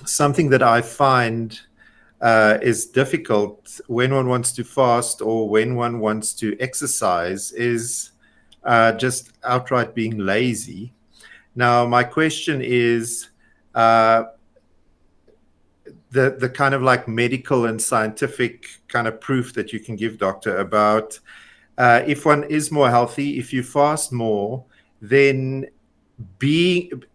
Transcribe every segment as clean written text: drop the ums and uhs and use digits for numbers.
something that I find is difficult when one wants to fast or when one wants to exercise is just outright being lazy. Now, my question is the kind of like medical and scientific kind of proof that you can give, doctor, about if one is more healthy, if you fast more, then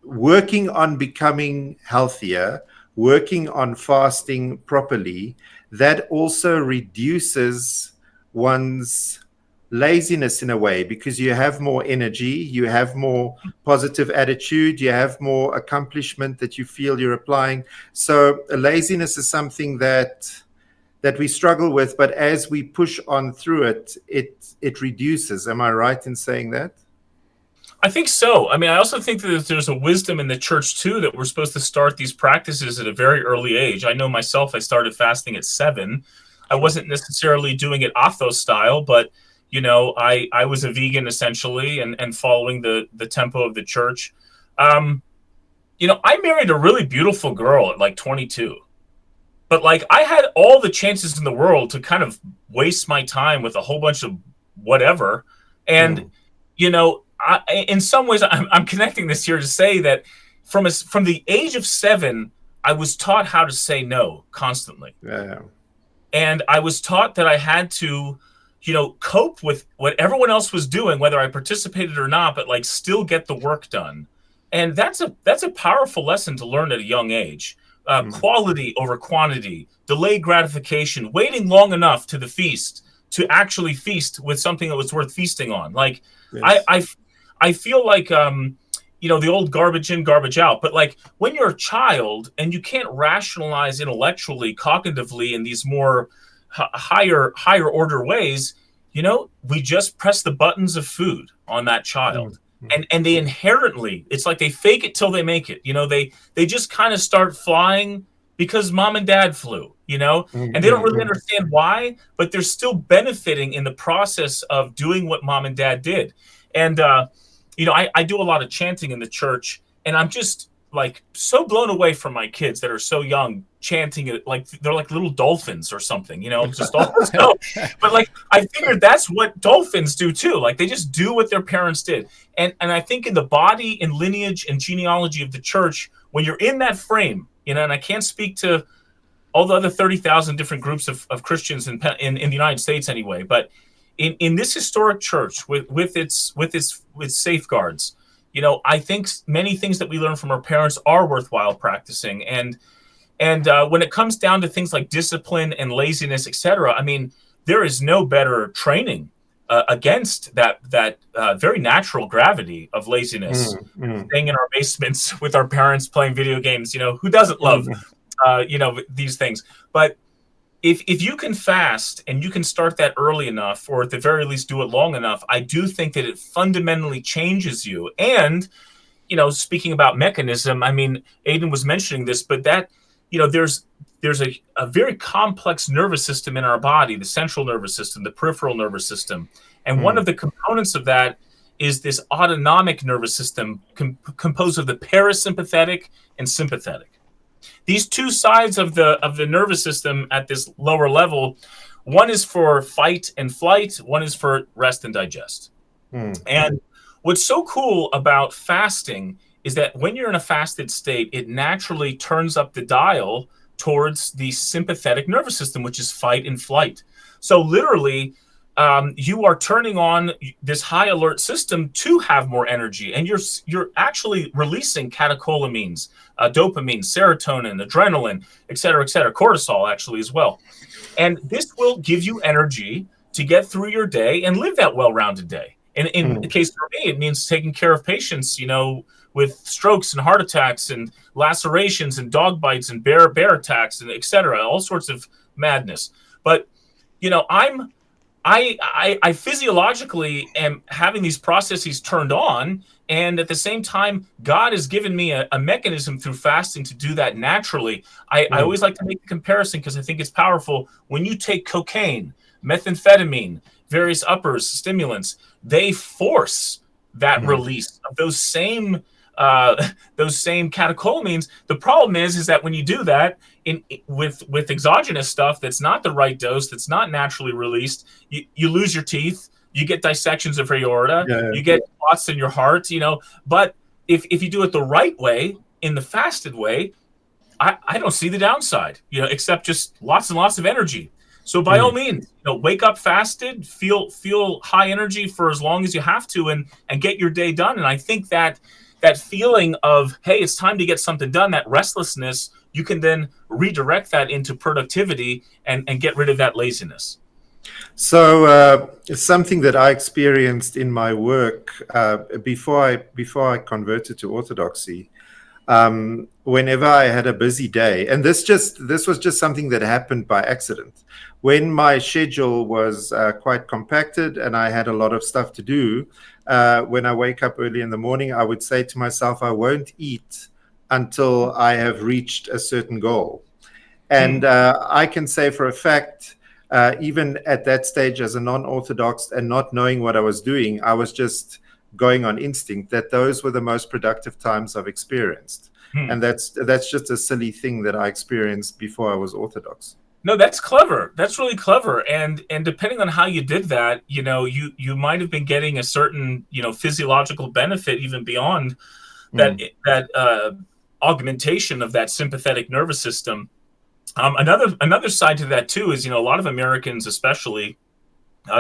working on becoming healthier, working on fasting properly, that also reduces one's laziness in a way, because you have more energy, you have more positive attitude, you have more accomplishment that you feel you're applying. So laziness is something that we struggle with, but as we push on through it, it reduces. Am I right in saying that? I think so. I mean, I also think that there's a wisdom in the church too, that we're supposed to start these practices at a very early age. I know myself, I started fasting at 7. I wasn't necessarily doing it Athos style, but I was a vegan essentially, and following the tempo of the church. I married a really beautiful girl at like 22, but like I had all the chances in the world to kind of waste my time with a whole bunch of whatever. And, in some ways, I'm connecting this here to say that from the age of 7, I was taught how to say no constantly. Yeah. And I was taught that I had to, cope with what everyone else was doing, whether I participated or not, but like still get the work done. And that's a powerful lesson to learn at a young age. Quality over quantity, delayed gratification, waiting long enough to the feast to actually feast with something that was worth feasting on. Like, yes. I feel like, the old garbage in, garbage out. But like when you're a child and you can't rationalize intellectually, cognitively in these more higher order ways, we just press the buttons of food on that child. And they inherently, it's like they fake it till they make it. They just kind of start flying because mom and dad flew, and they don't really understand why, but they're still benefiting in the process of doing what mom and dad did. And, I do a lot of chanting in the church, and I'm just like so blown away from my kids that are so young, chanting it like they're like little dolphins or something, just dolphins go. But like I figured that's what dolphins do too. Like they just do what their parents did. And I think in the body and lineage and genealogy of the church, when you're in that frame, and I can't speak to all the other 30,000 different groups of Christians in the United States anyway, but in this historic church with its safeguards, I think many things that we learn from our parents are worthwhile practicing. And when it comes down to things like discipline and laziness, etc., I mean, there is no better training against that very natural gravity of laziness. Staying in our basements with our parents playing video games, who doesn't love, these things? But if you can fast and you can start that early enough, or at the very least do it long enough, I do think that it fundamentally changes you. And, speaking about mechanism, I mean, Aidan was mentioning this, but that, there's a very complex nervous system in our body, the central nervous system, the peripheral nervous system. And one of the components of that is this autonomic nervous system composed of the parasympathetic and sympathetic. These two sides of the nervous system at this lower level, one is for fight and flight, one is for rest and digest. And what's so cool about fasting is that when you're in a fasted state, it naturally turns up the dial towards the sympathetic nervous system, which is fight and flight. So literally, you are turning on this high alert system to have more energy, and you're actually releasing catecholamines, dopamine, serotonin, adrenaline, et cetera, cortisol actually as well. And this will give you energy to get through your day and live that well-rounded day. And in the case for me, it means taking care of patients, with strokes and heart attacks and lacerations and dog bites and bear attacks and et cetera, all sorts of madness. But, I physiologically am having these processes turned on, and at the same time, God has given me a mechanism through fasting to do that naturally. I always like to make the comparison because I think it's powerful. When you take cocaine, methamphetamine, various uppers, stimulants, they force that release of those same those same catecholamines. The problem is that when you do that with exogenous stuff that's not the right dose, that's not naturally released, you lose your teeth, you get dissections of your aorta, Yeah. you get clots in your heart, But if you do it the right way, in the fasted way, I don't see the downside, except just lots and lots of energy. So by all means, wake up fasted, feel high energy for as long as you have to, and get your day done. And I think that feeling of, hey, it's time to get something done, that restlessness, you can then redirect that into productivity and get rid of that laziness. So it's something that I experienced in my work before I converted to Orthodoxy. Whenever I had a busy day, and this was just something that happened by accident. When my schedule was quite compacted and I had a lot of stuff to do, when I wake up early in the morning, I would say to myself, I won't eat until I have reached a certain goal. And I can say for a fact, even at that stage as a non-Orthodox and not knowing what I was doing, I was just going on instinct, that those were the most productive times I've experienced. And that's just a silly thing that I experienced before I was Orthodox. No, that's clever. That's really clever. And depending on how you did that, you might have been getting a certain, physiological benefit even beyond that augmentation of that sympathetic nervous system. Another side to that too is, a lot of Americans especially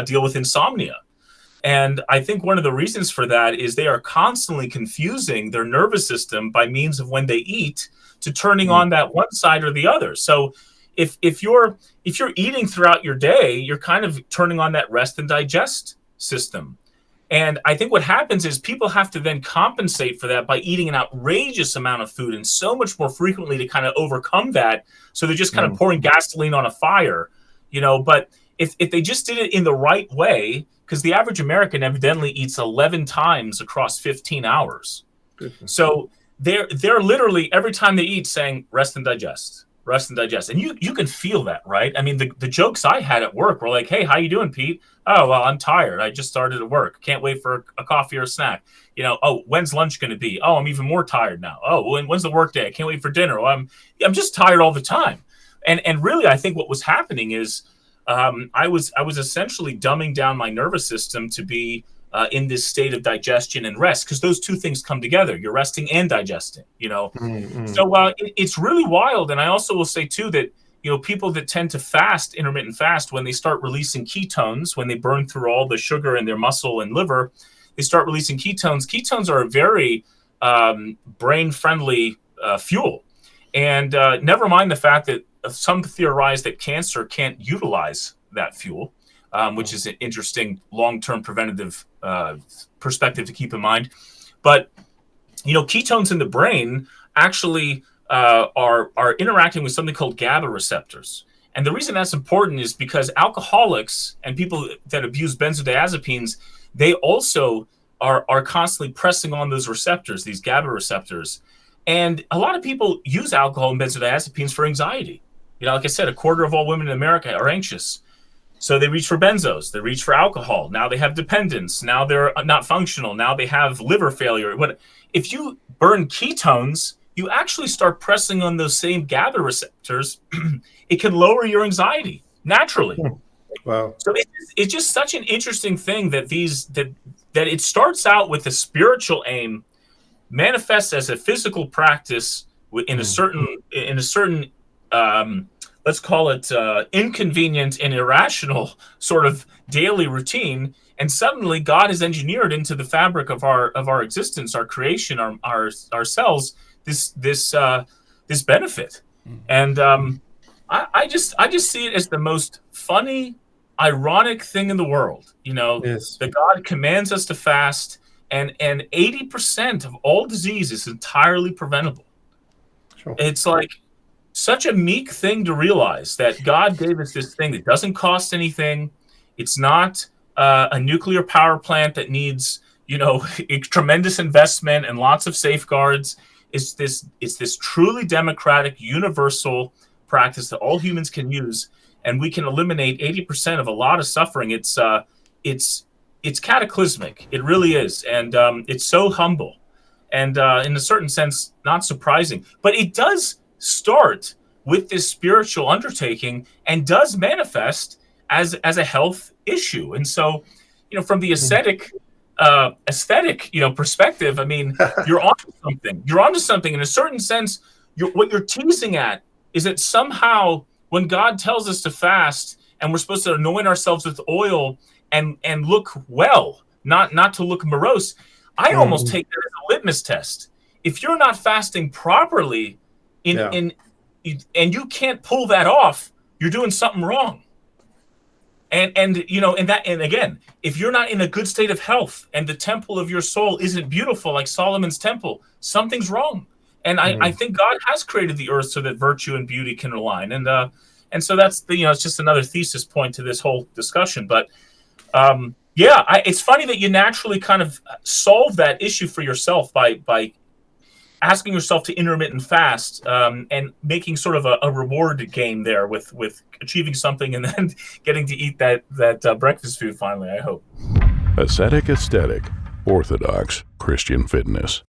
deal with insomnia. And I think one of the reasons for that is they are constantly confusing their nervous system by means of when they eat to turning on that one side or the other. So if you're eating throughout your day, you're kind of turning on that rest and digest system. And I think what happens is people have to then compensate for that by eating an outrageous amount of food and so much more frequently to kind of overcome that. So they're just kind of pouring gasoline on a fire, But if they just did it in the right way, because the average American evidently eats 11 times across 15 hours. Goodness. So they're literally every time they eat saying rest and digest. Rest and digest. And you can feel that, right? I mean, the jokes I had at work were like, hey, how you doing, Pete? Oh, well, I'm tired. I just started at work. Can't wait for a coffee or a snack. Oh, when's lunch going to be? Oh, I'm even more tired now. Oh, when's the work day? I can't wait for dinner. Oh, I'm just tired all the time. And really, I think what was happening is I was essentially dumbing down my nervous system to be in this state of digestion and rest, because those two things come together. You're resting and digesting, So it's really wild. And I also will say too that, people that tend to fast, intermittent fast, when they start releasing ketones, when they burn through all the sugar in their muscle and liver, they start releasing ketones. Ketones are a very brain-friendly fuel. And never mind the fact that some theorize that cancer can't utilize that fuel, which is an interesting long-term preventative perspective to keep in mind. But, ketones in the brain actually are interacting with something called GABA receptors. And the reason that's important is because alcoholics and people that abuse benzodiazepines, they also are constantly pressing on those receptors, these GABA receptors. And a lot of people use alcohol and benzodiazepines for anxiety. Like I said, a quarter of all women in America are anxious. So they reach for benzos, they reach for alcohol. Now they have dependence. Now they're not functional. Now they have liver failure. If you burn ketones, you actually start pressing on those same GABA receptors. It can lower your anxiety naturally. Wow. So it's just such an interesting thing that that it starts out with a spiritual aim, manifests as a physical practice in a certain let's call it inconvenient and irrational sort of daily routine, and suddenly God has engineered into the fabric of our existence, our creation, our cells, this benefit. And I just see it as the most funny, ironic thing in the world. Yes. That God commands us to fast, and 80% of all disease is entirely preventable. Sure. It's like such a meek thing to realize that God gave us this thing that doesn't cost anything. It's not a nuclear power plant that needs, a tremendous investment and lots of safeguards. It's this truly democratic, universal practice that all humans can use, and we can eliminate 80% of a lot of suffering. It's cataclysmic. It really is, and it's so humble. and in a certain sense, not surprising. But it does start with this spiritual undertaking and does manifest as a health issue. And so, from the ascetic aesthetic, perspective, I mean, you're onto something. You're onto something in a certain sense. What you're teasing at is that somehow when God tells us to fast and we're supposed to anoint ourselves with oil and look well, not to look morose, I almost take that as a litmus test. If you're not fasting properly and you can't pull that off, you're doing something wrong. And again, if you're not in a good state of health and the temple of your soul isn't beautiful like Solomon's temple, something's wrong. And I think God has created the earth so that virtue and beauty can align. And so that's it's just another thesis point to this whole discussion. But it's funny that you naturally kind of solve that issue for yourself by asking yourself to intermittent fast and making sort of a reward game there with achieving something and then getting to eat that breakfast food finally, I hope. Ascetic Aesthetic, Orthodox Christian Fitness.